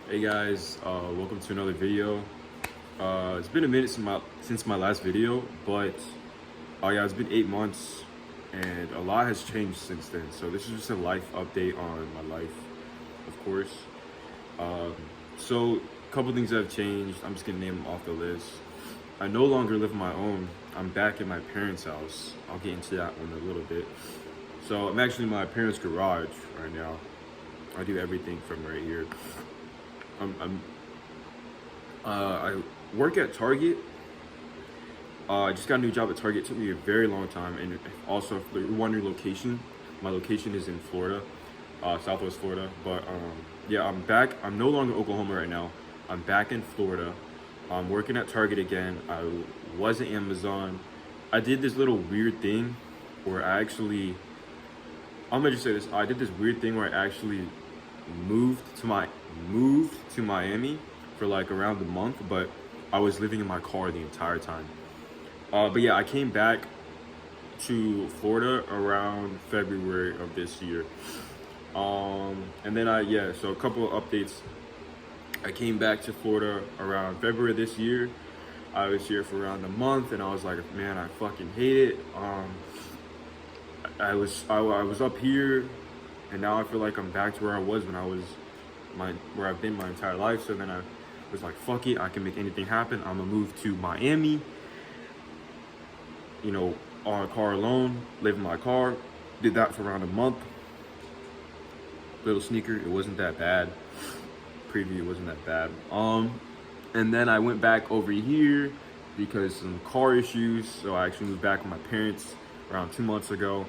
Hey guys, welcome to another video. It's been a minute since my last video, but yeah, it's been 8 months and a lot has changed since then. So this is just a life update on my life, of course. Um, so a couple things that have changed. I'm just gonna name them off the list. I no longer live on my own. I'm back at my parents' house. I'll get into that one a little bit. So I'm actually in my parents' garage right now. I do everything from right here. I'm I work at Target. I just got a new job at Target. It took me a very long time, and also if you're wondering location, my location is in Florida, Southwest Florida. But yeah, I'm back. I'm no longer in Oklahoma right now. I'm back in Florida. I'm working at Target again. I was at Amazon. I did this little weird thing where I'm gonna just say this. I did this weird thing where I actually moved to Miami for like around a month, but I was living in my car the entire time. But yeah, I came back to Florida around February of this year. And then so a couple of updates. I came back to Florida around February this year. I was here for around a month, and I was like, man, I fucking hate it. I was up here, and now I feel like I'm back to where I was when I was where I've been my entire life. So then I was like, fuck it, I can make anything happen. I'm gonna move to Miami, on a car alone, live in my car. Did that for around a month. Little sneaker, it wasn't that bad. Preview, it wasn't that bad. And then I went back over here because some car issues. So I actually moved back with my parents around 2 months ago.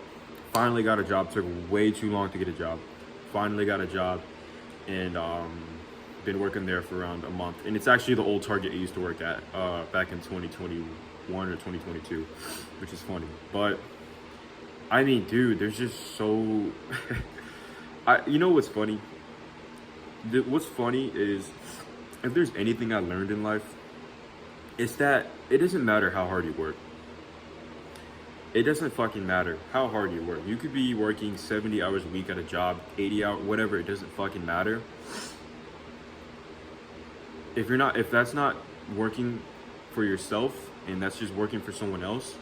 Finally got a job. Took way too long to get a job. Finally got a job, and been working there for around a month. And it's actually the old Target I used to work at back in 2021 or 2022, which is funny. But I mean, dude, there's just so you know what's funny? What's funny is, if there's anything I learned in life, it's that it doesn't matter how hard you work. It doesn't fucking matter how hard you work. You could be working 70 hours a week at a job, 80 hours, whatever. It doesn't fucking matter. If that's not working for yourself and that's just working for someone else,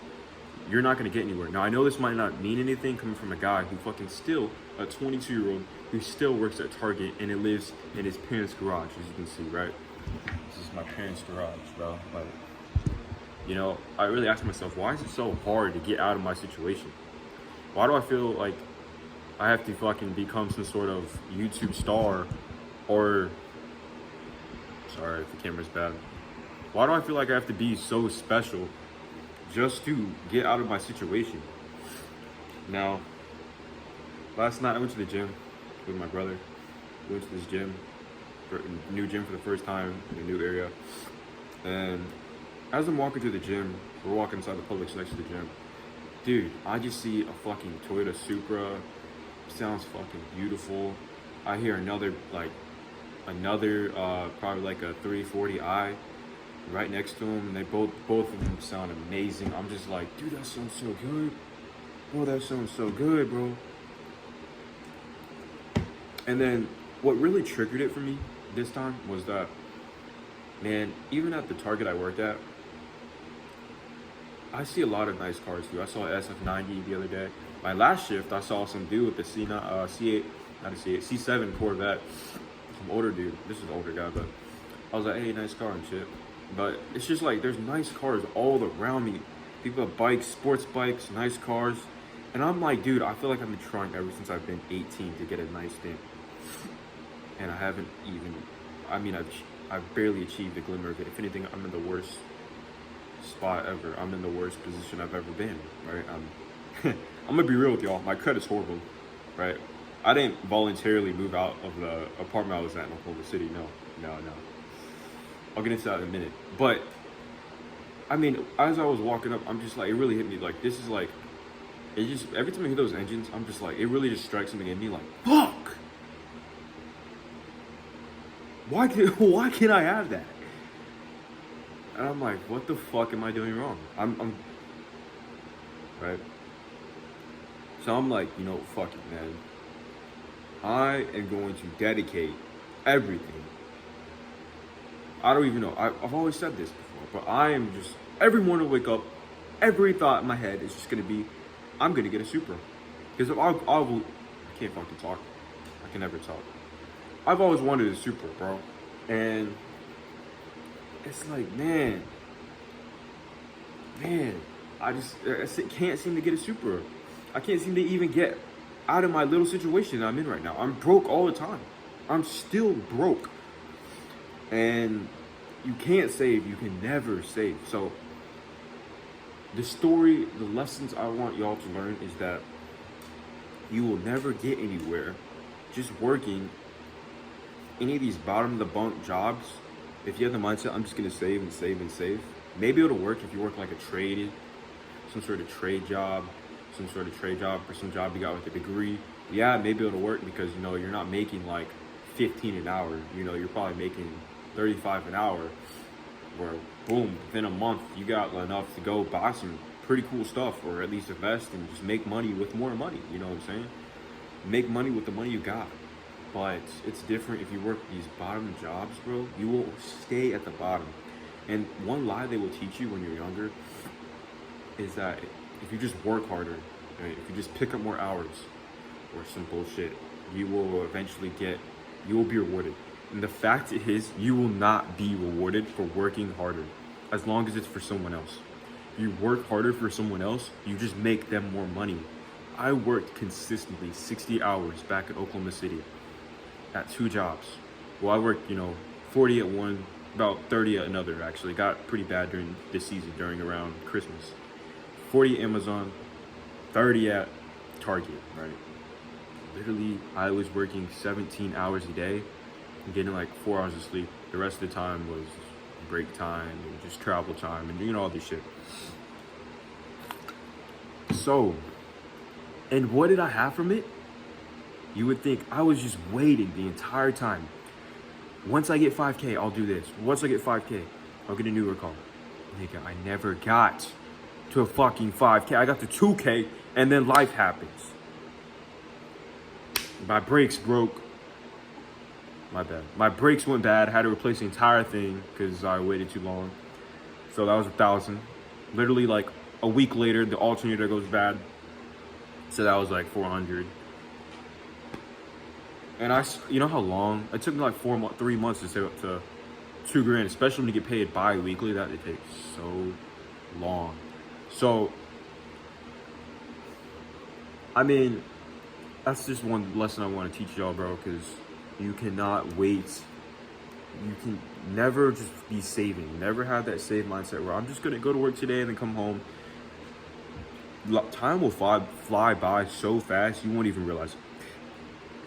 you're not gonna get anywhere. Now, I know this might not mean anything coming from a guy who fucking still, a 22-year-old who still works at Target, and it lives in his parents' garage, as you can see, right? This is my parents' garage, bro. Like, I really ask myself, why is it so hard to get out of my situation? Why do I feel like I have to fucking become some sort of YouTube star, or, sorry if the camera's bad. Why do I feel like I have to be so special just to get out of my situation? Now, last night I went to the gym with my brother. We went to this new gym for the first time in a new area. And as I'm walking through the gym, we're walking inside the Publix next to the gym. Dude, I just see a fucking Toyota Supra. Sounds fucking beautiful. I hear another probably like a 340i right next to them, and they both of them sound amazing. I'm just like, dude, that sounds so good. Bro, that sounds so good, bro. And then what really triggered it for me this time was that, man, even at the Target I worked at, I see a lot of nice cars too. I saw an SF90 the other day. My last shift, I saw some dude with the C7 Corvette. Some older dude. This is an older guy, but I was like, hey, nice car and shit. But it's just like, there's nice cars all around me. People have bikes, sports bikes, nice cars. And I'm like, dude, I feel like I've been trying ever since I've been 18 to get a nice thing. And I haven't even, I've barely achieved a glimmer of it. If anything, I'm in the worst spot ever. I'm in the worst position I've ever been, right? I'm gonna be real with y'all. My credit's horrible, right? I didn't voluntarily move out of the apartment I was at in Oklahoma City. No. I'll get into that in a minute. But, I mean, as I was walking up, I'm just like, it really hit me. Like, this is like, it just, every time I hear those engines, I'm just like, it really just strikes something in me like, fuck! Why can't I have that? And I'm like, what the fuck am I doing wrong? I'm right? So I'm like, fuck it, man. I am going to dedicate everything I don't even know. I've always said this before, but I am just every morning I wake up, every thought in my head is just gonna be, I'm gonna get a Supra, because I can't fucking talk. I can never talk. I've always wanted a Supra, bro, and it's like, man, I can't seem to get a Supra. I can't seem to even get out of my little situation that I'm in right now. I'm broke all the time. I'm still broke. And you can't save. You can never save. So the lessons I want y'all to learn is that you will never get anywhere just working any of these bottom of the bunk jobs. If you have the mindset, I'm just gonna save and save and save. Maybe it'll work if you work like some sort of trade job, or some job you got with a degree. Yeah, maybe it'll work because, you know, you're not making like 15 an hour. You know, you're probably making 35 an hour, where boom, within a month you got enough to go buy some pretty cool stuff, or at least invest and just make money with more money. You know what I'm saying? Make money with the money you got. But it's different if you work these bottom jobs, bro. You will stay at the bottom. And one lie they will teach you when you're younger is that if you just work harder, right, if you just pick up more hours or some bullshit, you will eventually you will be rewarded. And the fact is, you will not be rewarded for working harder as long as it's for someone else. If you work harder for someone else, you just make them more money. I worked consistently 60 hours back in Oklahoma City at 2 jobs. Well, I worked, 40 at one, about 30 at another, actually. Got pretty bad during this season, around Christmas. 40 at Amazon, 30 at Target, right? Literally, I was working 17 hours a day and getting like 4 hours of sleep. The rest of the time was break time and just travel time and all this shit. So, and what did I have from it? You would think I was just waiting the entire time. Once I get 5K, I'll do this. Once I get 5K, I'll get a newer car. Nigga, I never got to a fucking 5K. I got to 2K, and then life happens. My brakes broke. My bad. My brakes went bad. I had to replace the entire thing because I waited too long. So that was $1,000. Literally, like a week later, the alternator goes bad. So that was like $400. And you know how long? It took me like 3 months to save up to $2,000, especially when you get paid bi-weekly. That it takes so long. So, I mean, that's just one lesson I want to teach y'all, bro, because you cannot wait. You can never just be saving. Never have that save mindset where I'm just going to go to work today and then come home. Time will fly by so fast, you won't even realize it.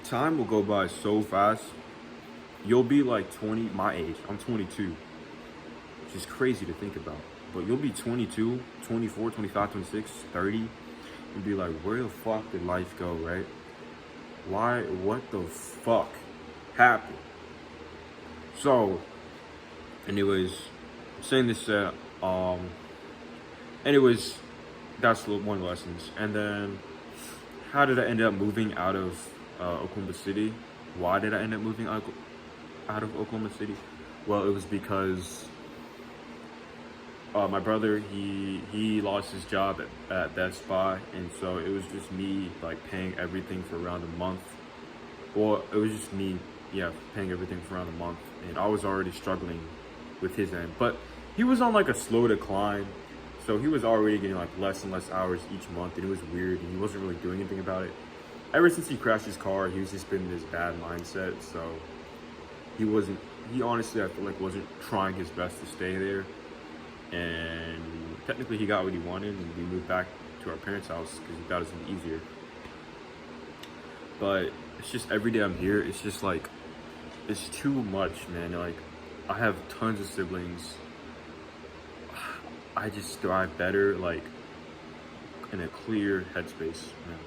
Time will go by so fast. You'll be like 20, my age. I'm 22, which is crazy to think about. But you'll be 22, 24, 25, 26, 30, and be like, where the fuck did life go, right? What the fuck happened? So, anyways, saying this, anyways, that's one of the lessons. And then, how did I end up moving out of Oklahoma City? Why did I end up moving out of Oklahoma City? Well, it was because my brother, he lost his job at Best Buy, and so it was just me like paying everything for around a month. Well, it was just me, paying everything for around a month, and I was already struggling with his end. But he was on like a slow decline, so he was already getting like less and less hours each month, and it was weird, and he wasn't really doing anything about it. Ever since he crashed his car, he was just been in this bad mindset, so he honestly, I feel like, wasn't trying his best to stay there. And technically he got what he wanted, and we moved back to our parents' house because he thought it was easier. But it's just every day I'm here, it's just like, it's too much, man. Like, I have tons of siblings. I just thrive better, like, in a clear headspace, man.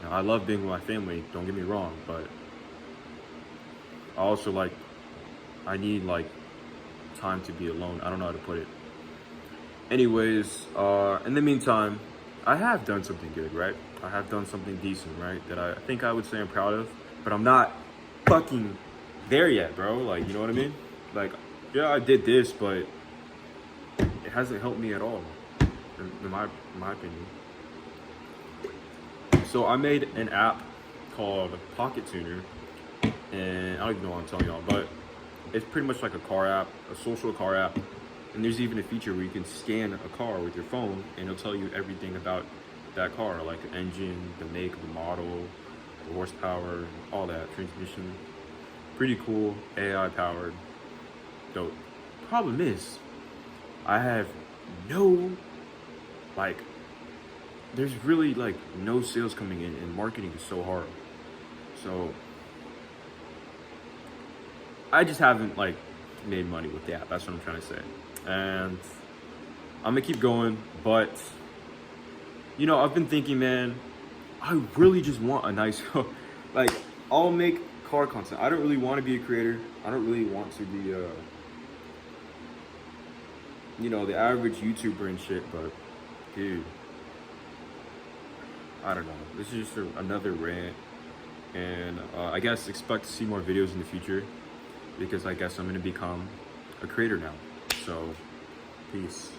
Now, I love being with my family, don't get me wrong, but I also, like, I need, like, time to be alone. I don't know how to put it. Anyways, in the meantime, I have done something good, right? I have done something decent, right? That I think I would say I'm proud of, but I'm not fucking there yet, bro. Like, you know what I mean? Like, yeah, I did this, but it hasn't helped me at all, in my opinion. So I made an app called Pocket Tuner, and I don't even know what I'm telling y'all, but it's pretty much like a car app, a social car app. And there's even a feature where you can scan a car with your phone, and it'll tell you everything about that car, like the engine, the make, the model, the horsepower, all that, transmission. Pretty cool, AI powered, dope. Problem is, I have no, like, there's really like no sales coming in, and marketing is so hard. So I just haven't like made money with the app. That's what I'm trying to say. And I'm gonna keep going, but you know, I've been thinking, man, I really just want a nice, like, I'll make car content. I don't really want to be a creator. I don't really want to be, you know, the average YouTuber and shit. But, dude, I don't know. This is just another rant, and I guess expect to see more videos in the future, because I guess I'm gonna become a creator now. So, peace.